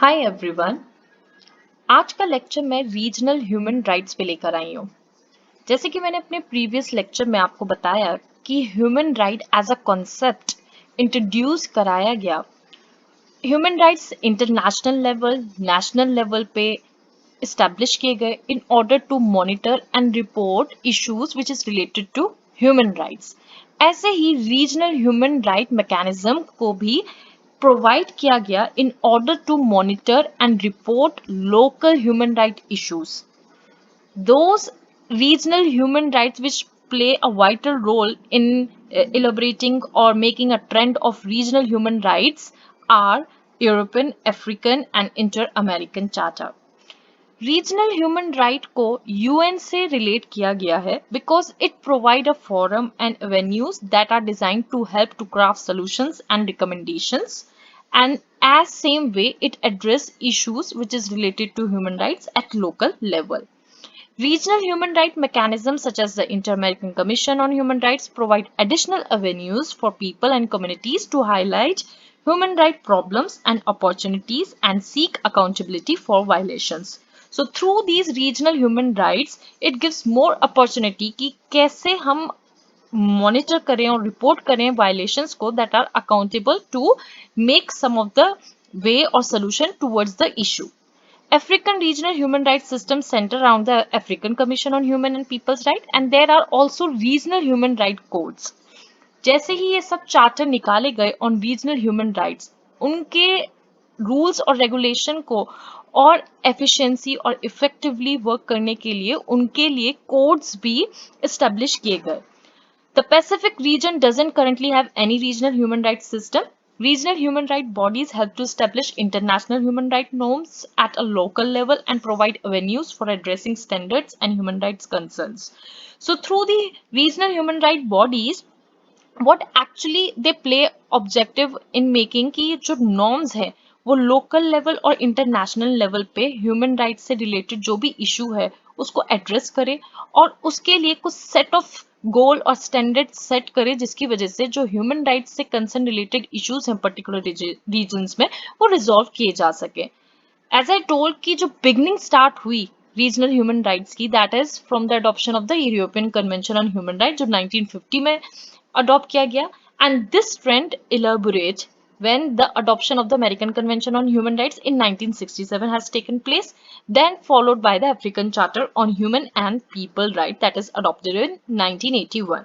Hi everyone. आज का lecture मैं रीजनल ह्यूमन राइट्स पे लेकर आई हूँ। जैसे कि मैंने अपने प्रीवियस लेक्चर में आपको बताया कि human right as a concept introduce कराया गया। Human rights international level, national level पे इस्टेब्लिश किए गए in order to monitor and report issues which is related to human rights. ऐसे ही रीजनल ह्यूमन राइट मैकेनिज्म को भी provide किया गया in order to monitor and report local human right issues. Those regional human rights which play a vital role in elaborating or making a trend of regional human rights are European, African and Inter-American Charter. Regional human right को UN से relate किया गया है because it provide a forum and avenues that are designed to help to craft solutions and recommendations and as same way it address issues which is related to human rights at local level. Regional human rights mechanisms such as the Inter-American Commission on Human Rights provide additional avenues for people and communities to highlight human rights problems and opportunities and seek accountability for violations. So through these regional human rights, it gives more opportunity कि कैसे हम monitor करें और report करें violations को that are accountable to make some of the way और solution towards the issue. African regional human rights systems center around the African Commission on Human and People's Rights, and there are also regional human rights codes. जैसे ही ये सब charter निकाले गए on regional human rights, उनके rules और regulation को और efficiency और इफेक्टिवली वर्क करने के लिए उनके लिए कोड्स भी एस्टेब्लिश किए गए. The Pacific region doesn't currently have any regional human rights system. Regional human rights bodies help to establish international human rights norms at a local level and provide avenues for addressing standards and human rights concerns. So through the regional human rights bodies, what actually they play objective in making कि जो norms है वो local level और international level पे human rights से related जो भी issue है उसको एड्रेस करे और उसके लिए कुछ सेट ऑफ गोल और स्टैंडर्ड सेट करे जिसकी वजह से जो ह्यूमन राइट्स से कंसर्न रिलेटेड इश्यूज हैं पर्टिकुलर रीजन्स में वो रिजॉल्व किए जा सके. एज आई टोल्ड कि जो बिगनिंग स्टार्ट हुई रीजनल ह्यूमन राइट्स की that is from the adoption of the European convention on human right जो 1950 में अडॉप्ट किया गया and this trend elaborate when the adoption of the American Convention on Human Rights in 1967 has taken place, then followed by the African Charter on Human and People Rights that is adopted in 1981.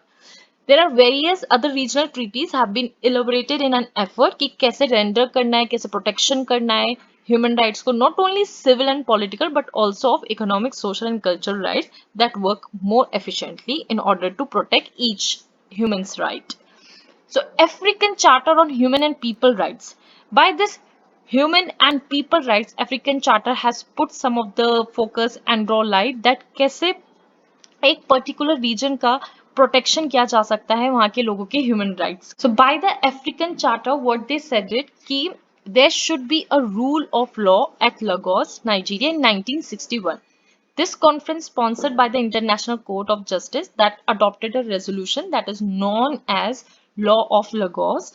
There are various other regional treaties have been elaborated in an effort कि कैसे render करना है, कैसे protection करना है human rights को, not only civil and political but also of economic, social and cultural rights that work more efficiently in order to protect each human's right. So African Charter on Human and People Rights. By this Human and People Rights, African Charter has put some of the focus and draw light that कैसे एक particular reason का protection किया जा सकता है वहां के लोगों के human rights. So by the African charter what they said it कि there should be a rule of law at Lagos Nigeria in 1961. This conference, sponsored by the International Court of Justice, that adopted a resolution that is known as Law of Lagos,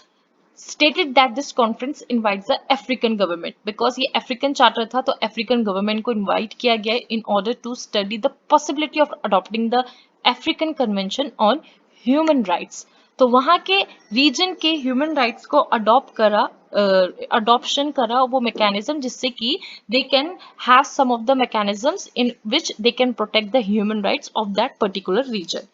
stated that this conference invites the African government because ये African charter था तो African government को invite किया गया in order to study the possibility of adopting the African Convention on Human Rights. तो वहाँ के region के human rights को adopt करा adoption करा वो mechanism जिससे कि they can have some of the mechanisms in which they can protect the human rights of that particular region.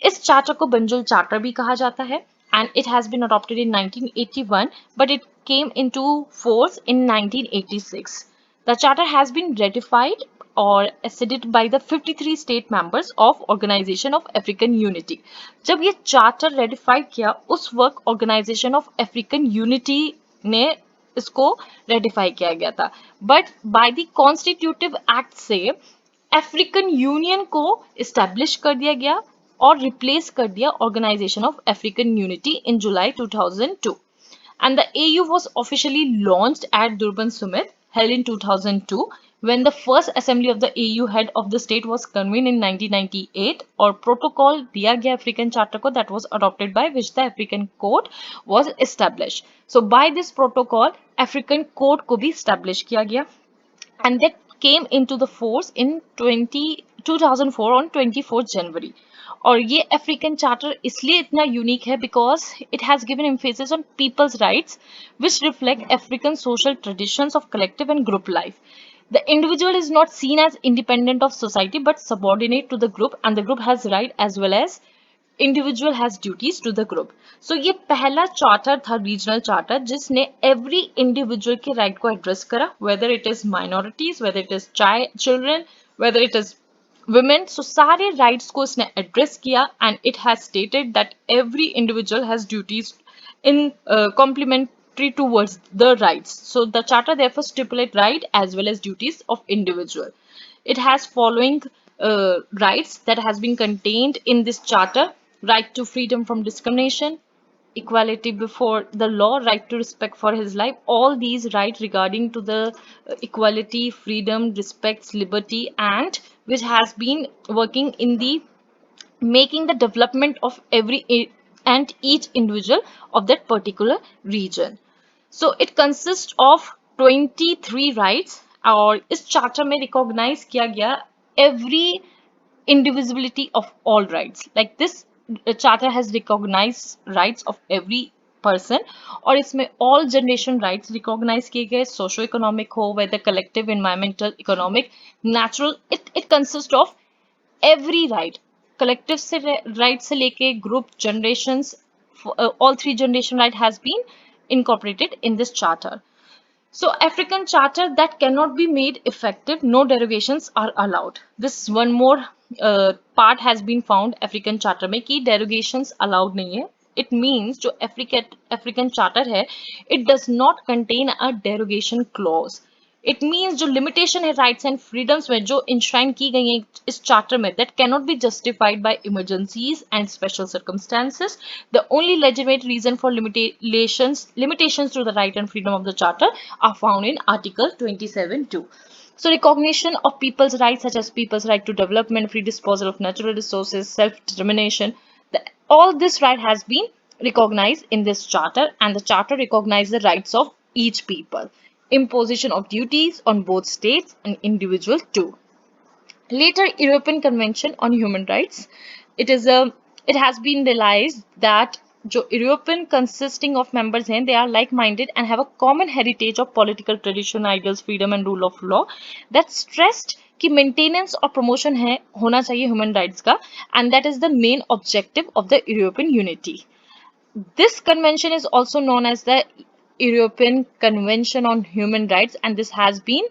इस चार्टर को बंजुल चार्टर भी कहा जाता है and it has been adopted in 1981 but it came into force in 1986. The charter has been ratified or acceded by the 53 state members of Organization of African Unity. जब ये charter ratify किया उस वक्त organisation of African unity ने इसको ratify किया गया था but by the constitutive act से अफ्रीकन यूनियन को इस्टेब्लिश कर दिया गया और रिप्लेस कर दिया organisation of African unity in July 2002 and the AU was officially launched at Durban Summit held in 2002 when the first assembly of the AU head of the state was convened in 1998, और protocol दिया गया African Charter को, that was adopted by which the African Court was established. So by this protocol, African Court को भी establish किया गया, and that came into the force in 2004 on 24th January. और ये अफ्रीकन चार्टर इसलिए इतना unique है because it has given emphasis on people's rights which reflect African social traditions of collective and group life. The individual is not seen as independent of society but subordinate to the group, and the group has right as well as individual has duties to the group. So ये पहला charter था regional charter जिसने every individual के right को address करा, whether it is minorities, whether it is children, whether it is women. So सारे rights को इसने address किया, and it has stated that every individual has duties in complementary towards the rights. So the charter therefore stipulate right as well as duties of individual. It has following rights that has been contained in this charter: right to freedom from discrimination, equality before the law, right to respect for his life. All these rights regarding to the equality, freedom, respects, liberty, and which has been working in the making the development of every and each individual of that particular region. So it consists of 23 rights, और इस charter में recognise किया गया every indivisibility of all rights. Like this charter has recognized rights of every person, और इसमें all generation rights recognize किए गए, socio economic हो, whether collective, environmental, economic, natural. It consists of every right, collective से right से लेके group generations, all three generation right has been incorporated in this charter. So African Charter that cannot be made effective, no derogations are allowed. This one more part has been found African Charter में कि derogations allowed नहीं है. It means जो African Charter है, it does not contain a derogation clause. It means जो limitation है rights and freedoms में जो enshrined की गई है इस charter में, that cannot be justified by emergencies and special circumstances. The only legitimate reason for limitations to the right and freedom of the charter are found in Article 27(2). So recognition of people's rights such as people's right to development, free disposal of natural resources, self-determination, all this right has been recognized in this charter, and the charter recognizes the rights of each people. Imposition of duties on both states and individuals too. Later European Convention on Human Rights, it has been realized that जो European consisting of members हैं, they are like-minded and have a common heritage of political tradition, ideals, freedom and rule of law, that stressed कि maintenance और promotion है होना चाहिए human rights का, and that is the main objective of the European unity. This convention is also known as the European Convention on Human Rights, and this has been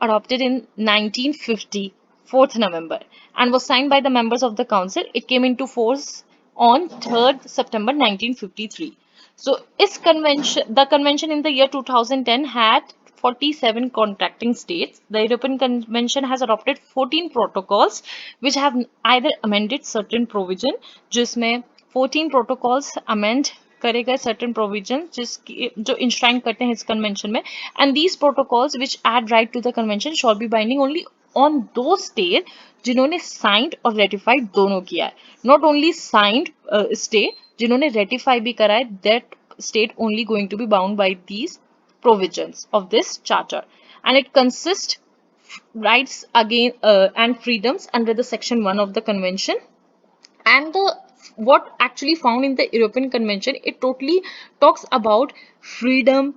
adopted in 1950, 4th November, and was signed by the members of the council. It came into force on 3rd September 1953. So the convention in the year 2010 had 47 contracting states. The European Convention has adopted 14 protocols which have either amended certain provision, जिसमें 14 protocols amend करे गए certain provisions जो enshrined करते हैं इस convention में, and these protocols which add right to the convention shall be binding only on those states जिन्होंने signed और ratified दोनों किया है. Not only signed state, जिन्होंने ratify भी करा है, that state only going to be bound by these provisions of this charter, and it consists rights again and freedoms under the section 1 of the convention. And what actually found in the European Convention, it totally talks about freedom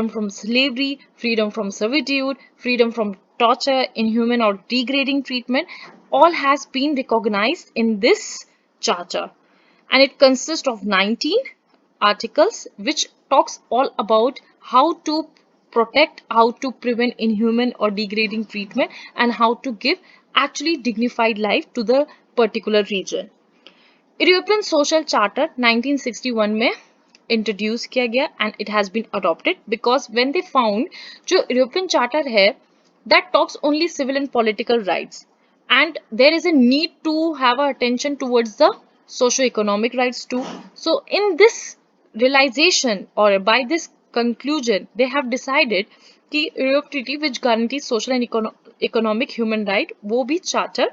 from slavery, freedom from servitude, freedom from torture, inhuman or degrading treatment, all has been recognized in this charter, and it consists of 19 articles which talks all about how to protect, how to prevent inhuman or degrading treatment, and how to give actually dignified life to the particular region. European social charter 1961 में introduce किया गया, and it has been adopted because when they found जो European charter है that talks only civil and political rights, and there is a need to have a attention towards the socio economic rights too. So in this realization or by this conclusion they have decided कि Europe treaty which guarantee social and economic human right, वो भी charter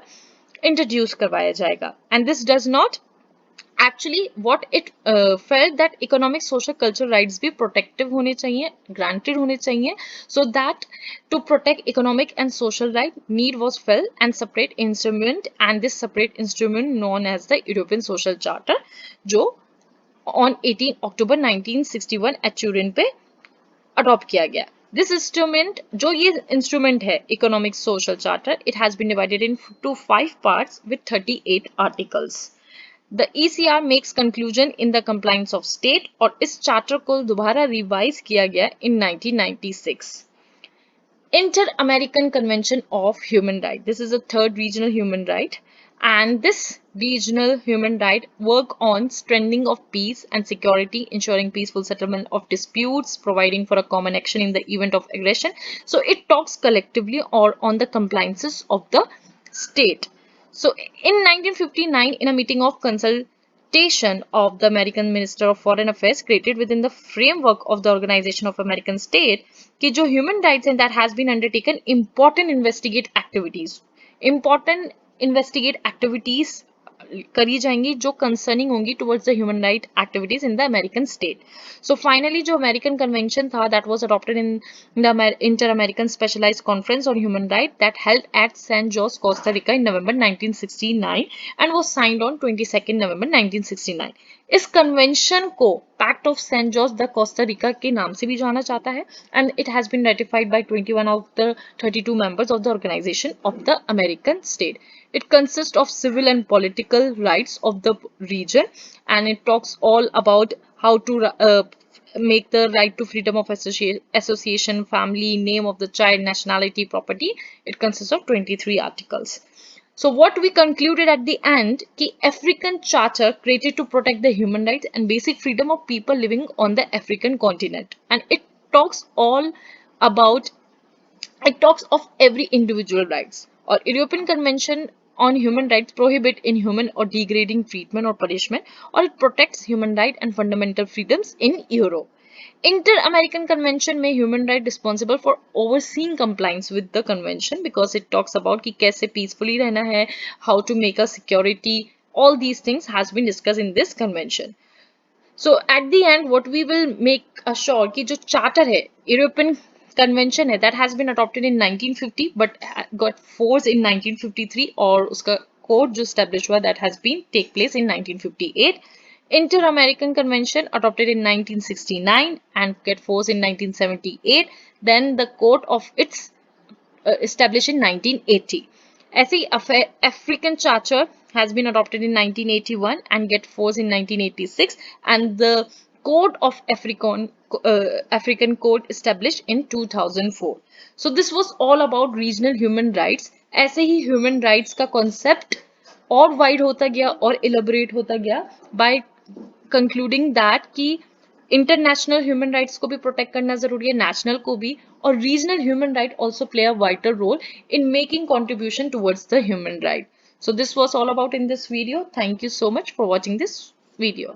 introduce करवाया जाएगा. And this does not actually what it felt that economic social cultural rights भी protective होने चाहिए, granted होने चाहिए, so that to protect economic and social right need was felt and separate instrument, and this separate instrument known as the European Social Charter जो on 18 October 1961 at Turin पे adopt किया गया. This instrument, जो ये instrument है economic social charter, it has been divided into 5 parts with 38 articles. The ECR makes conclusion in the compliance of state, और इस charter को दोबारा रिवाइज किया गया इन 1996. Inter-American Convention of Human Rights. This is the third regional human right, and this regional human right work on strengthening of peace and security, ensuring peaceful settlement of disputes, providing for a common action in the event of aggression. So it talks collectively or on the compliances of the state. So in 1959, in a meeting of consultation of the American Minister of Foreign Affairs created within the framework of the Organization of American States, कि जो human rights and that has been undertaken important investigate activities करी जाएंगी जो concerning होंगी towards the human right activities in the American state. So finally जो American convention था that was adopted in the inter American specialised conference on human right that held at San Jose Costa Rica in November 1969 and was signed on 22 November 1969. इस convention को pact of San Jose the Costa Rica के नाम से भी जाना जाता है, and it has been ratified by 21 of the 32 members of the organisation of the American state. It consists of civil and political rights of the region, and it talks all about how to make the right to freedom of association, family, name of the child, nationality, property. It consists of 23 articles. So what we concluded at the end, कि African Charter created to protect the human rights and basic freedom of people living on the African continent, and it talks all about, it talks of every individual rights. Or European Convention on Human Rights prohibit inhuman or degrading treatment or punishment, or it protects human rights and fundamental freedoms in Europe. Inter-American Convention में human right responsible for overseeing compliance with the convention because it talks about कि कैसे peacefully रहना है, how to make a security, all these things has been discussed in this convention. So at the end what we will make assure कि जो charter है European convention है that has been adopted in 1950 but got force in 1953, और उसका code जो established हुआ that has been take place in 1958. Inter-American Convention adopted in 1969 and get force in 1978. Then the code of its established in 1980. ऐसे ही African Charter has been adopted in 1981 and get force in 1986, and the Code of African Code established in 2004. So this was all about regional human rights. ऐसे ही human rights का concept और wide होता गया और elaborate होता गया by concluding that कि international human rights को भी प्रोटेक्ट करना जरूरी है, नेशनल को भी, और regional human right also play a vital role in making contribution towards the human right. So this was all about in this video. Thank you so much for watching this video.